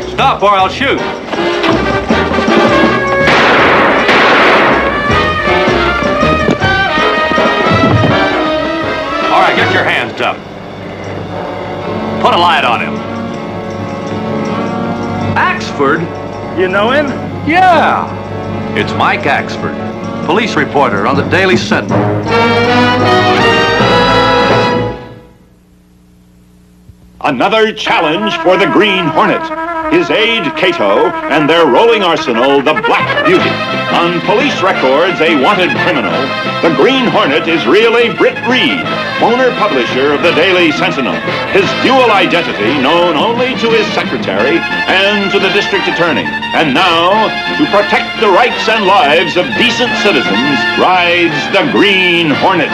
Stop or I'll shoot. All right, get your hands up. Put a light on him. Axford? You know him? Yeah. It's Mike Axford, police reporter on the Daily Sentinel. Another challenge for the Green Hornet. His aide, Cato, and their rolling arsenal, the Black Beauty. On police records, a wanted criminal, the Green Hornet is really Britt Reed, owner publisher of the Daily Sentinel. His dual identity known only to his secretary and to the district attorney. And now, to protect the rights and lives of decent citizens, rides the Green Hornet.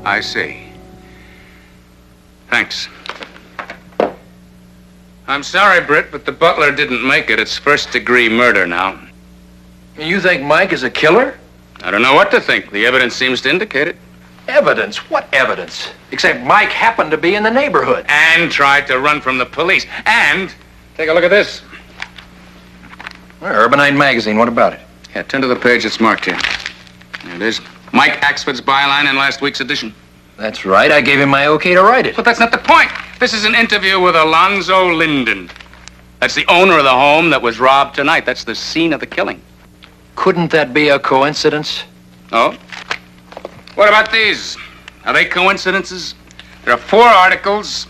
I see. Thanks. I'm sorry, Britt, but the butler didn't make it. It's first-degree murder now. You think Mike is a killer? I don't know what to think. The evidence seems to indicate it. Evidence? What evidence? Except Mike happened to be in the neighborhood. And tried to run from the police. And, take a look at this. Well, Urbanite magazine, what about it? Yeah, turn to the page that's marked here. There it is. Mike Axford's byline in last week's edition. That's right. I gave him my okay to write it. But that's not the point. This is an interview with Alonzo Linden. That's the owner of the home that was robbed tonight. That's the scene of the killing. Couldn't that be a coincidence? Oh? What about these? Are they coincidences? There are 4 articles,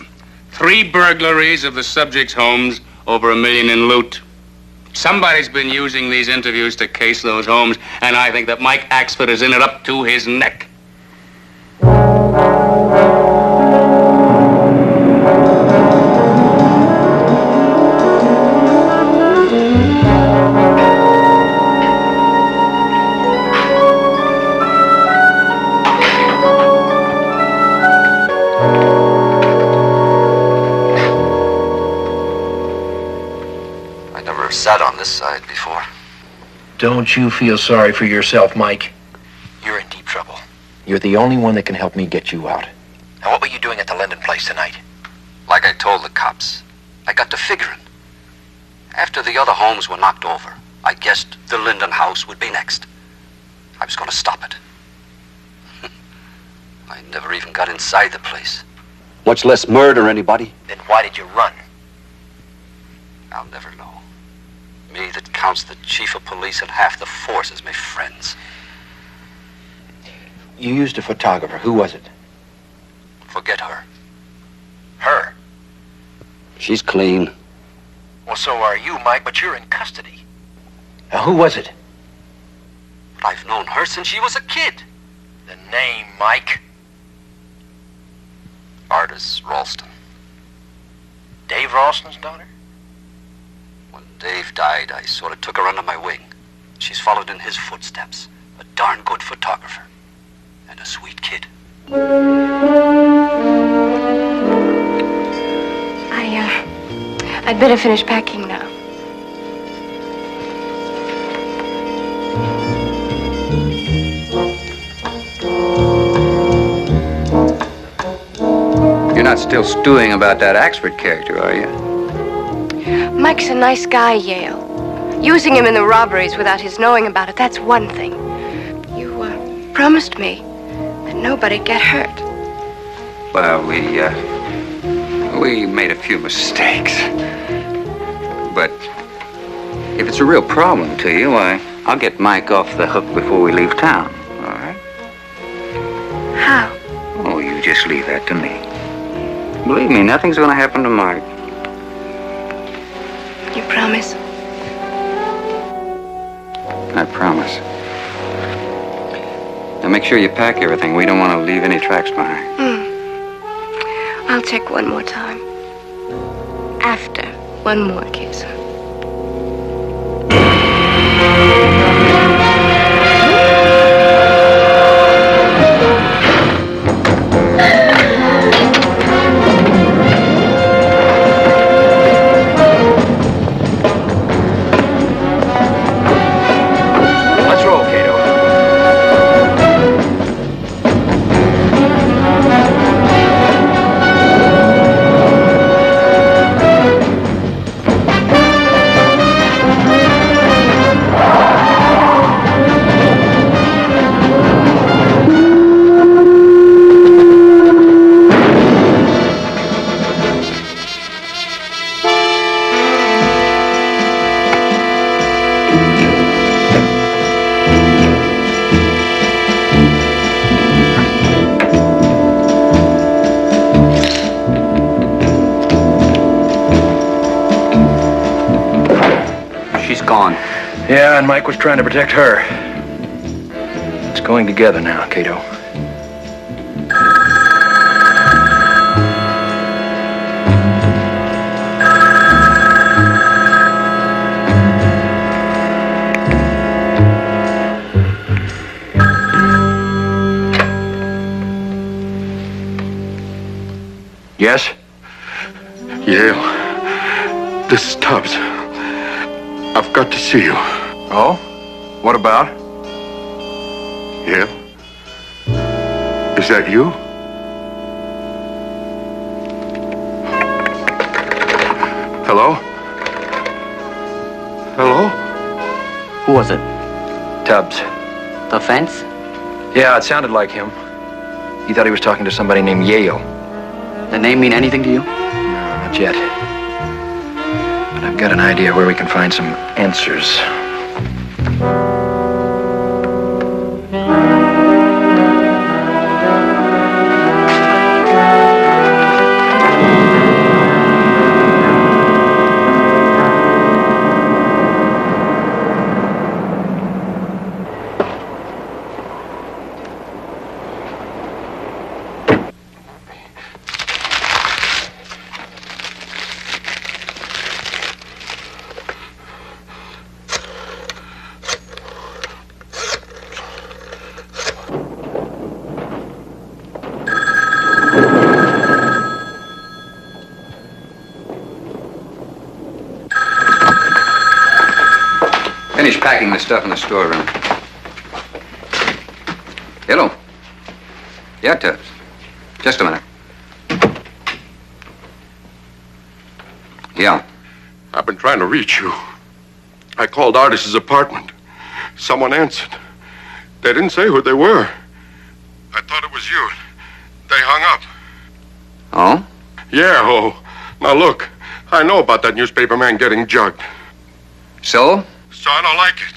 3 burglaries of the subject's homes, over $1 million in loot. Somebody's been using these interviews to case those homes, and I think that Mike Axford is in it up to his neck. Sat on this side before. Don't you feel sorry for yourself, Mike? You're in deep trouble. You're the only one that can help me get you out. Now, what were you doing at the Linden place tonight? Like I told the cops, I got to figuring. After the other homes were knocked over, I guessed the Linden house would be next. I was going to stop it. I never even got inside the place. Much less murder anybody. Then why did you run? I'll never know. Me that counts the chief of police and half the force as my friends. You used a photographer. Who was it? Forget her. Her? She's clean. Well, so are you, Mike, but you're in custody. Now, who was it? But I've known her since she was a kid. The name, Mike? Artis Ralston. Dave Ralston's daughter? When Dave died, I sort of took her under my wing. She's followed in his footsteps. A darn good photographer. And a sweet kid. I'd better finish packing now. Still stewing about that Axford character, are you? Mike's a nice guy, Yale. Using him in the robberies without his knowing about it, that's one thing. You promised me that nobody'd get hurt. Well, we made a few mistakes. But if it's a real problem to you, why, I'll get Mike off the hook before we leave town, all right? How? Oh, you just leave that to me. Believe me, nothing's gonna happen to Mike. You promise? I promise. Now make sure you pack everything. We don't want to leave any tracks behind. I'll check one more time. After one more kiss. Let's roll, Cato. She's gone. Yeah, and Mike was trying to protect her. It's going together now, Cato. Yes? Yale, this is Tubbs. I've got to see you. Oh? What about? Yale? Is that you? Hello? Hello? Who was it? Tubbs. The fence? Yeah, it sounded like him. He thought he was talking to somebody named Yale. The name mean anything to you? Not yet. But I've got an idea where we can find some answers. Finish packing the stuff in the storeroom. Hello. Yeah, Tubbs. Just a minute. Yeah. I've been trying to reach you. I called Artis's apartment. Someone answered. They didn't say who they were. I thought it was you. They hung up. Oh? Yeah, oh. Now look, I know about that newspaper man getting jugged. So? So I don't like it.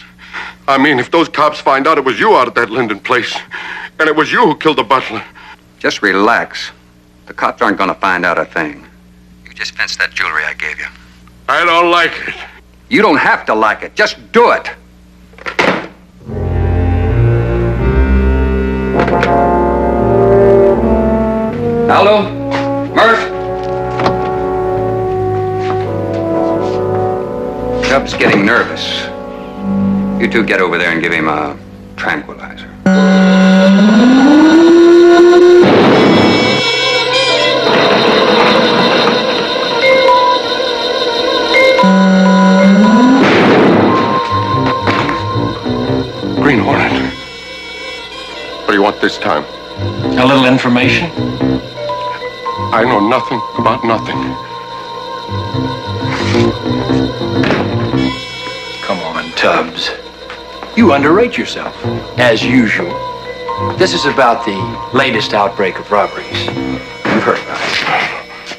I mean, if those cops find out it was you out at that Linden place, and it was you who killed the butler. Just relax. The cops aren't gonna find out a thing. You just fence that jewelry I gave you. I don't like it. You don't have to like it. Just do it. Aldo? Murph? Tubbs getting nervous. You two get over there and give him a tranquilizer. Green Hornet. What do you want this time? A little information? I know nothing about nothing. Come on, Tubbs. You underrate yourself, as usual. This is about the latest outbreak of robberies. You've heard about it.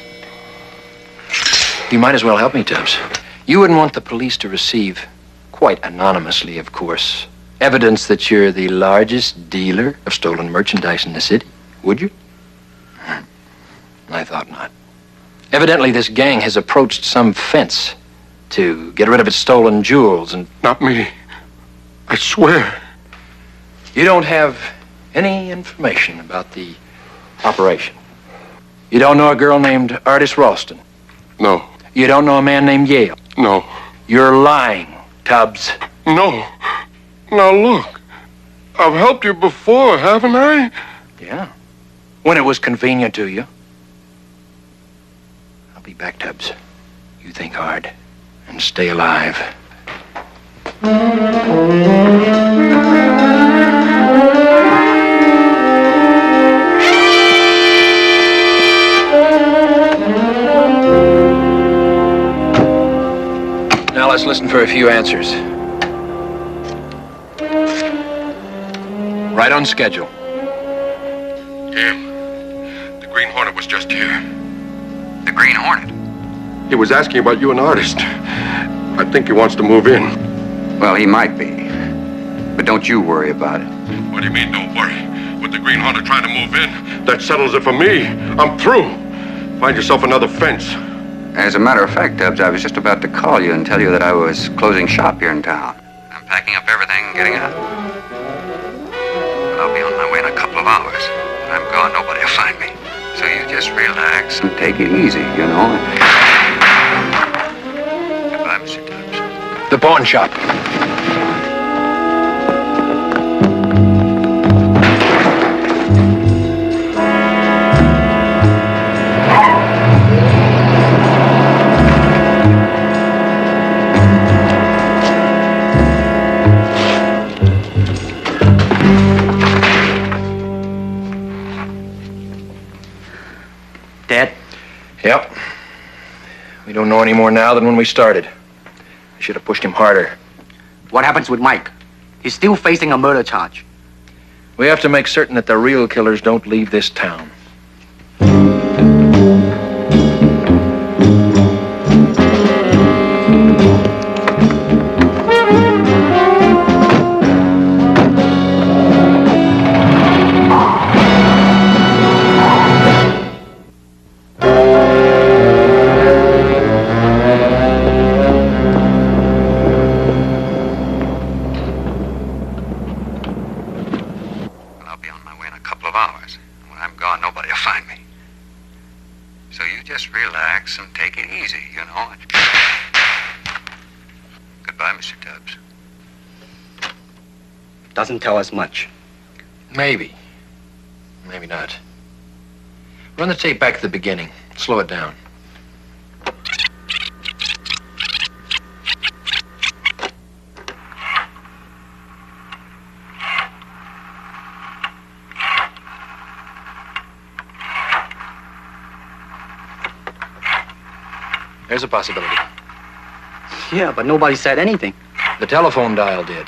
You might as well help me, Tubbs. You wouldn't want the police to receive, quite anonymously, of course, evidence that you're the largest dealer of stolen merchandise in the city, would you? I thought not. Evidently, this gang has approached some fence to get rid of its stolen jewels and... Not me. I swear. You don't have any information about the operation. You don't know a girl named Artis Ralston. No. You don't know a man named Yale. No. You're lying, Tubbs. No. Now look. I've helped you before, haven't I? Yeah. When it was convenient to you. I'll be back, Tubbs. You think hard and stay alive. Now let's listen for a few answers. Right on schedule. Yeah. The Green Hornet was just here. The Green Hornet? He was asking about you, an artist. I think he wants to move in. Well, he might be. But don't you worry about it. What do you mean, don't worry? With the Green Hornet trying to move in, that settles it for me. I'm through. Find yourself another fence. As a matter of fact, Tubbs, I was just about to call you and tell you that I was closing shop here in town. I'm packing up everything and getting out. I'll be on my way in a couple of hours. When I'm gone, nobody will find me. So you just relax and take it easy, you know. Goodbye, Mr. Tubbs. The pawn shop. Dad? Yep. We don't know any more now than when we started. I should have pushed him harder. What happens with Mike? He's still facing a murder charge. We have to make certain that the real killers don't leave this town. Doesn't tell us much. Maybe. Maybe not. Run the tape back to the beginning. Slow it down. There's a possibility. Yeah, but nobody said anything. The telephone dial did.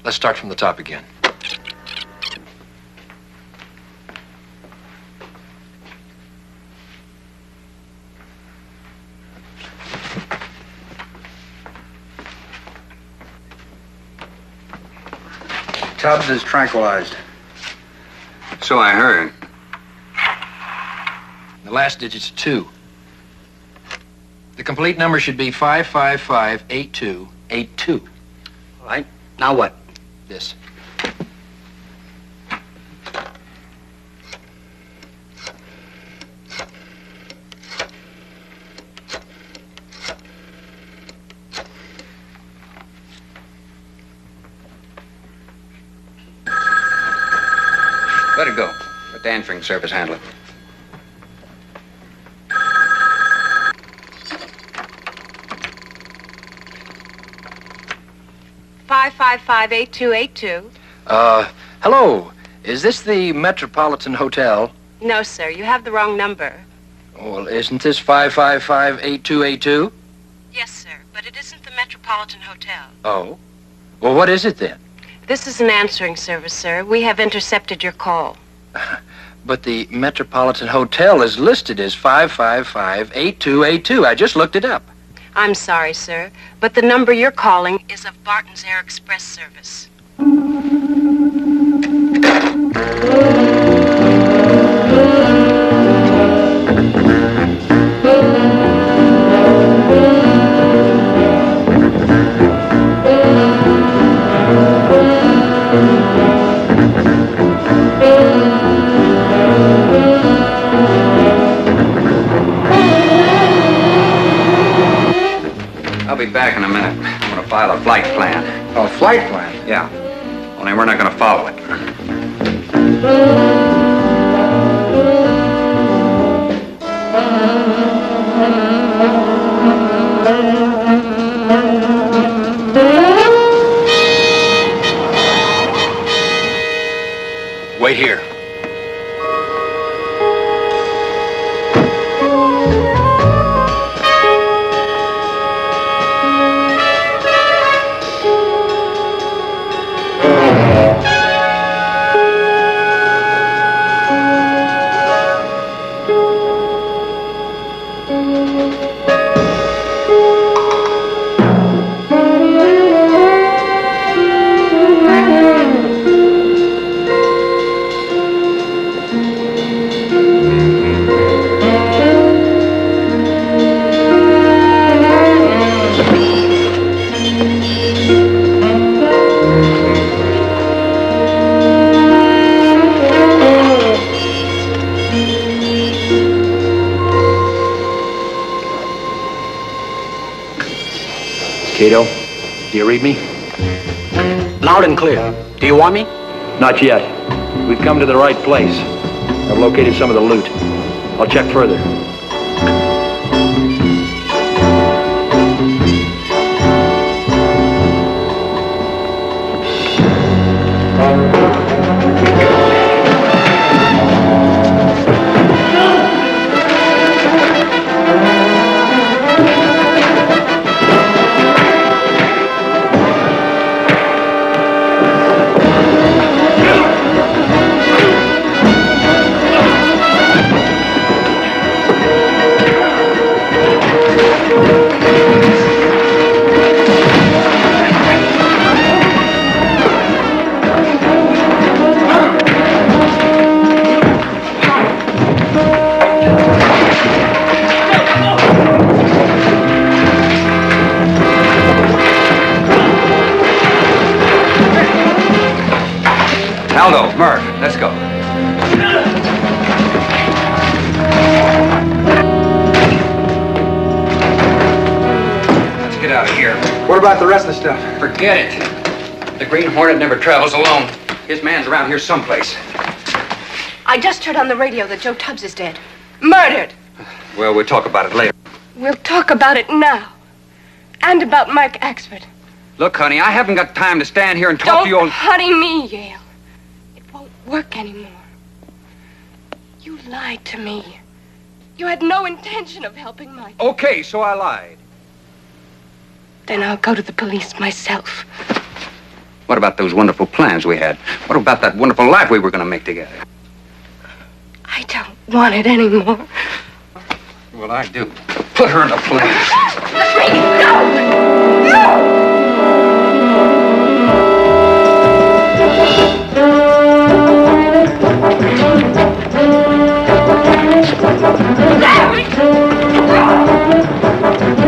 Let's start from the top again. Tubbs is tranquilized. So I heard. The last digit's 2. The complete number should be 5558282. All right. Now what? This. Let it go. Let the answering service handle it. Five 8282. Hello. Is this the Metropolitan Hotel? No, sir. You have the wrong number. Well, isn't this 555-8282? Yes, sir. But it isn't the Metropolitan Hotel. Oh? Well, what is it then? This is an answering service, sir. We have intercepted your call. But the Metropolitan Hotel is listed as 555-8282. I just looked it up. I'm sorry, sir, but the number you're calling is of Barton's Air Express service. I'll be back in a minute. I'm gonna file a flight plan. Oh, flight plan? Yeah. Only we're not gonna follow it. Wait here. Cato, do you read me? Loud and clear. Do you want me? Not yet. We've come to the right place. I've located some of the loot. I'll check further. Aldo, Murph, let's go. Let's get out of here. What about the rest of the stuff? Forget it. The Green Hornet never travels alone. His man's around here someplace. I just heard on the radio that Joe Tubbs is dead. Murdered. Well, we'll talk about it later. We'll talk about it now. And about Mike Axford. Look, honey, I haven't got time to stand here and talk to you all... Don't honey me, Yale. It won't work anymore. You lied to me. You had no intention of helping Mike. Okay, so I lied. Then I'll go to the police myself. What about those wonderful plans we had? What about that wonderful life we were going to make together? I don't want it anymore. Well, I do. Put her in a place. No! No!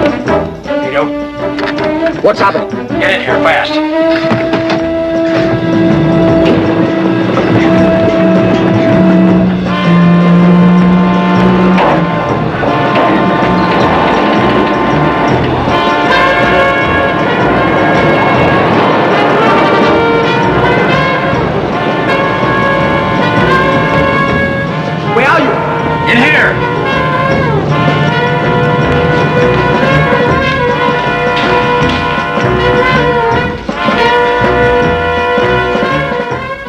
Cato, What's happening? get in here fast. Where are you? In here!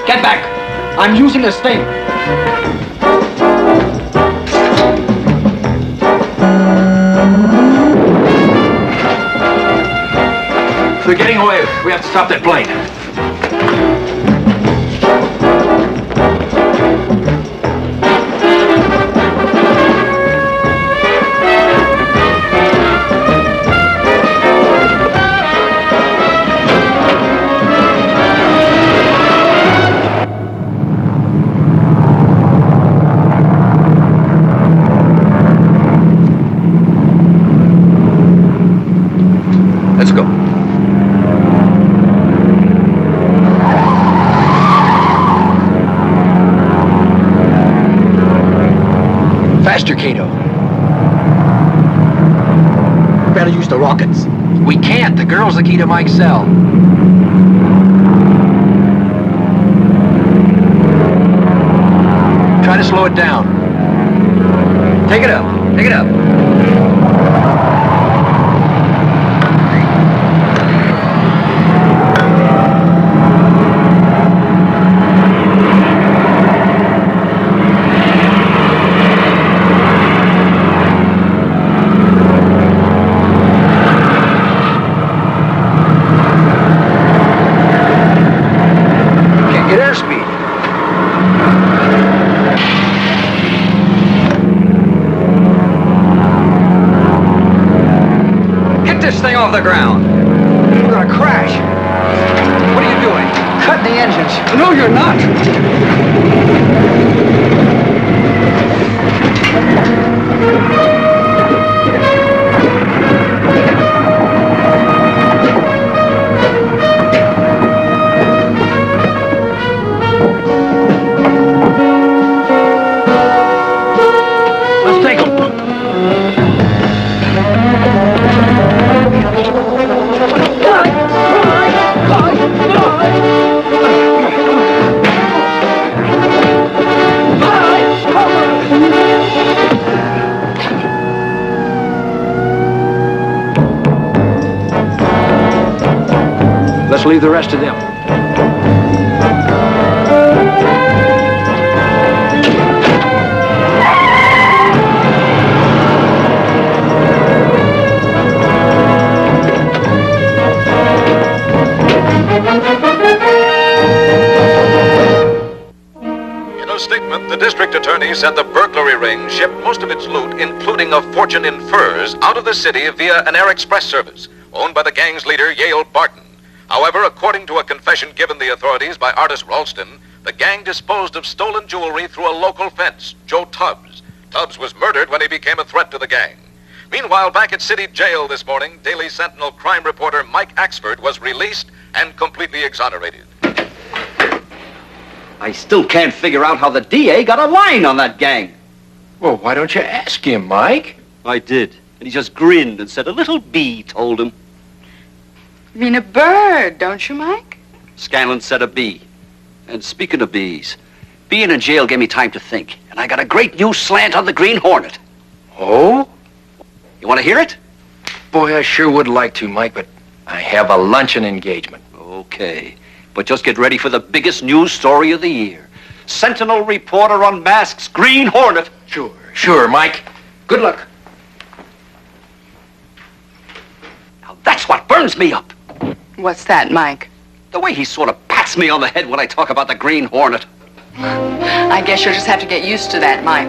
Get back. I'm using this thing. They're getting away. We have to stop that plane. Let's go. Faster, Cato. Better use the rockets. We can't. The girl's the key to Mike's cell. Try to slow it down. Take it up. Take it up. Off the ground. We're gonna crash. What are you doing? Cutting the engines. No, you're not. Let's take them. Let's leave the rest of them. In a statement, the district attorney said the burglary ring shipped most of its loot, including a fortune in furs, out of the city via an air express service owned by the gang's leader, Yale Barton. However, according to a confession given the authorities by Artis Ralston, the gang disposed of stolen jewelry through a local fence, Joe Tubbs. Tubbs was murdered when he became a threat to the gang. Meanwhile, back at city jail this morning, Daily Sentinel crime reporter Mike Axford was released and completely exonerated. I still can't figure out how the DA got a line on that gang. Well, why don't you ask him, Mike? I did, and he just grinned and said a little bee told him. You mean a bird, don't you, Mike? Scanlon said a bee. And speaking of bees, being in jail gave me time to think, and I got a great new slant on the Green Hornet. Oh? You want to hear it? Boy, I sure would like to, Mike, but I have a luncheon engagement. Okay, but just get ready for the biggest news story of the year. Sentinel reporter unmasks Green Hornet. Sure, Mike. Good luck. Now that's what burns me up. What's that, Mike? The way he sort of pats me on the head when I talk about the Green Hornet. I guess you'll just have to get used to that, Mike.